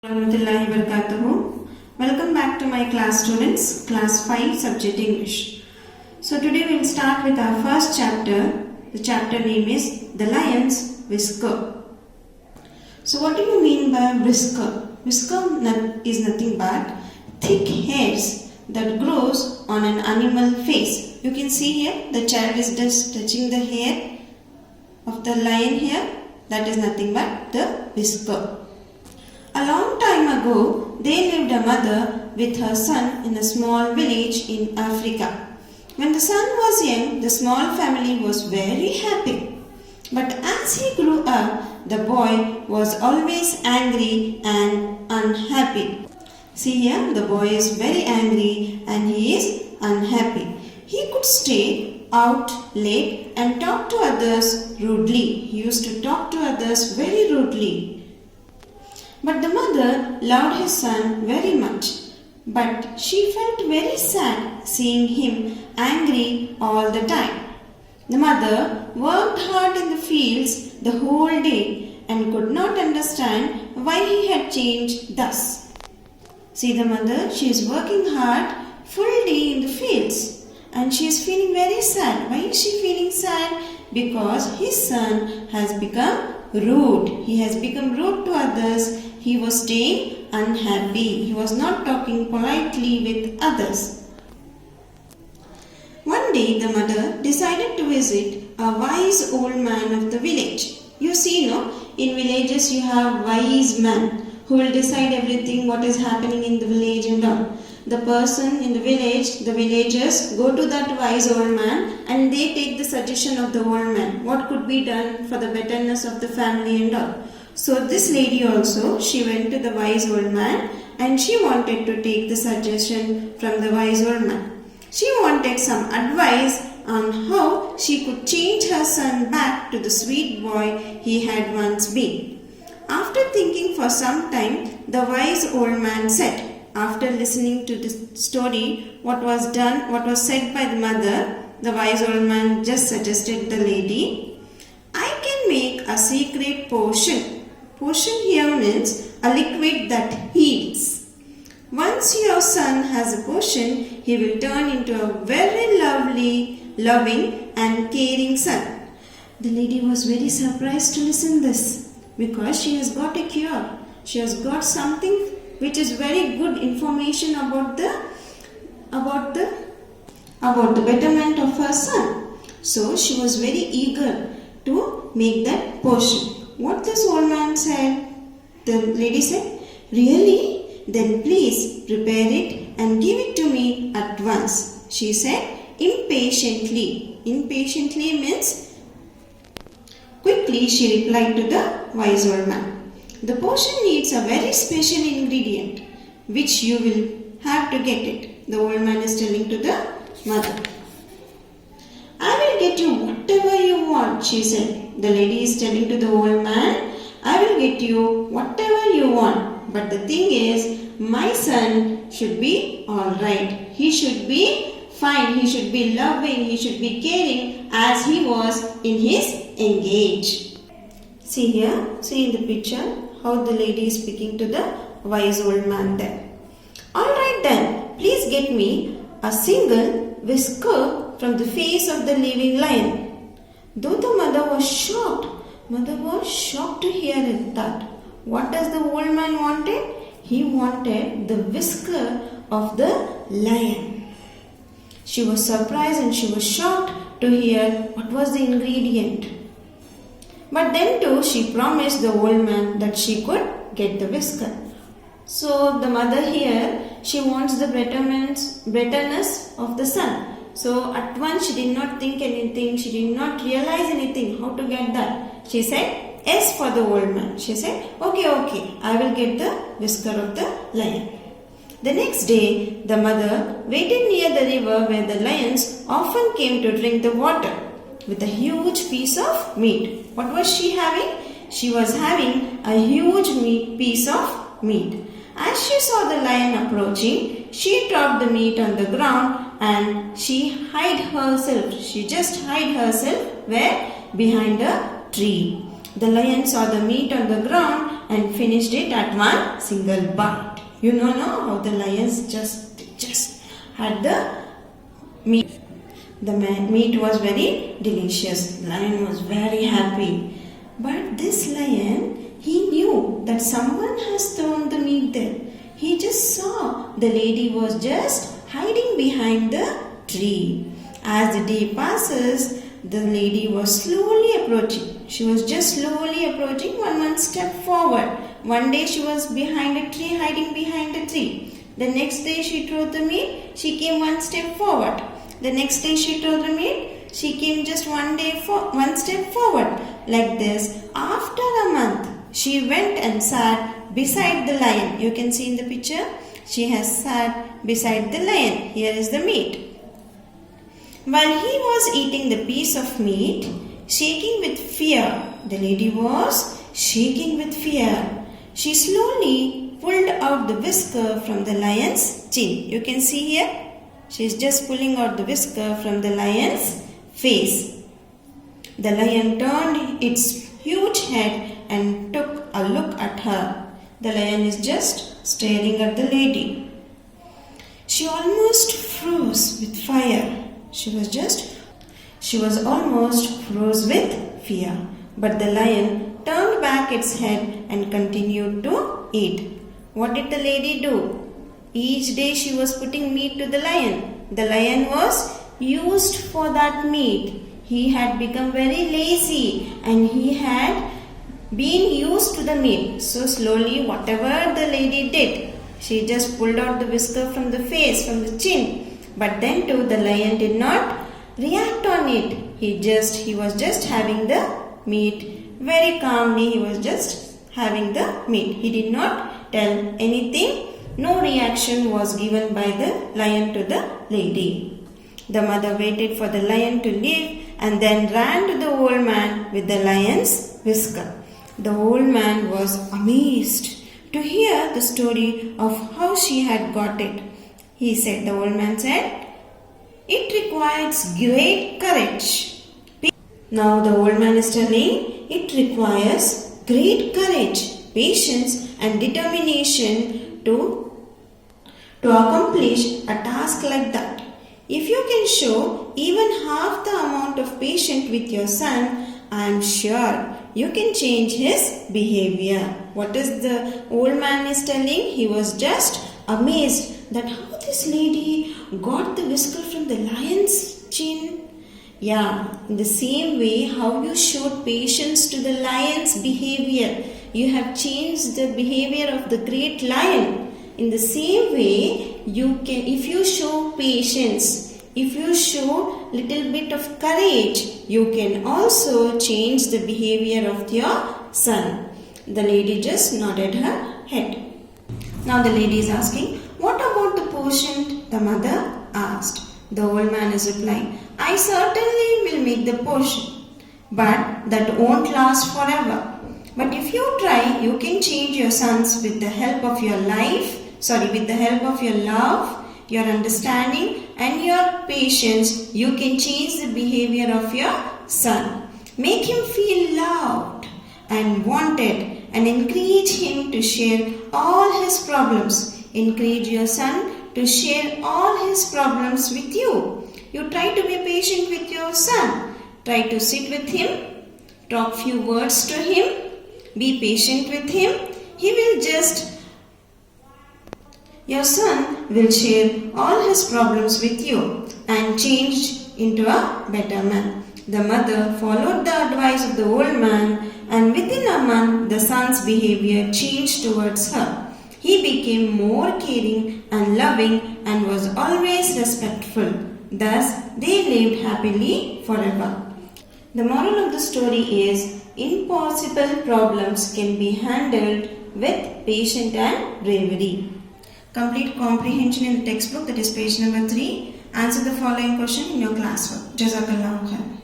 Warahmatullahi wabarakatuh. Welcome back to my class students, class 5 subject English. So today we will start with our first chapter. The chapter name is The Lion's Whisker. So what do you mean by whisker? Whisker is nothing but thick hairs that grows on an animal face. You can see here the child is just touching the hair of the lion here. That is nothing but the whisker. A long time ago, there lived a mother with her son in a small village in Africa. When the son was young, the small family was very happy. But as he grew up, the boy was always angry and unhappy. See here, the boy is very angry and he is unhappy. He could stay out late and talk to others rudely. He used to talk to others very rudely. But the mother loved his son very much. But she felt very sad seeing him angry all the time. The mother worked hard in the fields the whole day and could not understand why he had changed thus. See the mother, she is working hard full day in the fields and she is feeling very sad. Why is she feeling sad? Because his son has become rude. He has become rude to others. He was staying unhappy. He was not talking politely with others. One day the mother decided to visit a wise old man of the village. You see, in villages you have wise men who will decide everything what is happening in the village and all. The person in the village, the villagers go to that wise old man and they take the suggestion of the old man. What could be done for the betterness of the family and all. So this lady also, she went to the wise old man and she wanted to take the suggestion from the wise old man. She wanted some advice on how she could change her son back to the sweet boy he had once been. After thinking for some time, the wise old man said, after listening to the story, what was said by the mother, the wise old man just suggested the lady, I can make a secret potion. Potion here means a liquid that heals. Once your son has a potion, he will turn into a very lovely, loving and caring son. The lady was very surprised to listen this because she has got a cure. She has got something which is very good information about the betterment of her son. So she was very eager to make that potion. What this old man said? The lady said, really? Then please prepare it and give it to me at once. She said impatiently. Impatiently means quickly she replied to the wise old man. The potion needs a very special ingredient which you will have to get it. The old man is telling to the mother. I will get you whatever you want, she said. The lady is telling to the old man, I will get you whatever you want. But the thing is, my son should be alright. He should be fine. He should be loving. He should be caring as he was in his age. See here, see in the picture how the lady is speaking to the wise old man there. Alright then, please get me a single whisker from the face of the living lion. Though the mother was shocked to hear it that. What does the old man wanted? He wanted the whisker of the lion. She was surprised and she was shocked to hear what was the ingredient. But then too she promised the old man that she could get the whisker. So the mother here, she wants the betterness of the son. So at once she did not think anything, she did not realize anything, how to get that. She said, yes for the old man. She said, okay, I will get the whisker of the lion. The next day, the mother waited near the river where the lions often came to drink the water with a huge piece of meat. What was she having? She was having a huge piece of meat. As she saw the lion approaching, she dropped the meat on the ground and she hid herself. She just hid herself where? Behind a tree. The lion saw the meat on the ground and finished it at one single bite. You know how the lions just had the meat. The meat was very delicious. The lion was very happy. But this lion, he knew that someone has thrown the meat there. He just saw the lady was just hiding behind the tree. As the day passes, the lady was slowly approaching. She was just slowly approaching one step forward. One day she was behind a tree, hiding behind a tree. The next day she threw the meat, she came one step forward. The next day she threw the meat, she came just one step forward. Like this, after a month, she went and sat beside the lion. You can see in the picture, she has sat beside the lion. Here is the meat. While he was eating the piece of meat, shaking with fear, the lady was shaking with fear. She slowly pulled out the whisker from the lion's chin. You can see here, she is just pulling out the whisker from the lion's face. The lion turned its huge head and took a look at her. The lion is just staring at the lady. She almost froze with fire. She was almost froze with fear. But the lion turned back its head and continued to eat. What did the lady do? Each day she was putting meat to the lion. The lion was used for that meat. He had become very lazy and he had been used to the meat. So slowly, whatever the lady did, she just pulled out the whisker from the face, from the chin. But then too, the lion did not react on it. He was just having the meat. Very calmly, he was just having the meat. He did not tell anything. No reaction was given by the lion to the lady. The mother waited for the lion to leave and then ran to the old man with the lion's whisker. The old man was amazed to hear the story of how she had got it. The old man said, "It requires great courage." Now the old man is telling, it requires great courage, patience and determination to accomplish a task like that. If you can show even half the amount of patience with your son, I am sure you can change his behavior. What is the old man is telling? He was just amazed that how this lady got the whisker from the lion's chin. Yeah, in the same way how you showed patience to the lion's behavior, you have changed the behavior of the great lion. In the same way, you can, if you show patience, if you show little bit of courage, you can also change the behavior of your son. The lady just nodded her head. Now the lady is asking, what about the portion? The mother asked. The old man is replying, I certainly will make the portion, but that won't last forever. But if you try, you can change your sons with the help of your with the help of your love, your understanding and your patience, you can change the behavior of your son. Make him feel loved and wanted and encourage him to share all his problems. Encourage your son to share all his problems with you. You try to be patient with your son. Try to sit with him, talk few words to him, be patient with him. Your son will share all his problems with you and change into a better man. The mother followed the advice of the old man, and within a month the son's behavior changed towards her. He became more caring and loving and was always respectful. Thus, they lived happily forever. The moral of the story is, impossible problems can be handled with patience and bravery. Complete comprehension in the textbook, that is page number 3. Answer the following question in your classwork. Jazakallahu khair.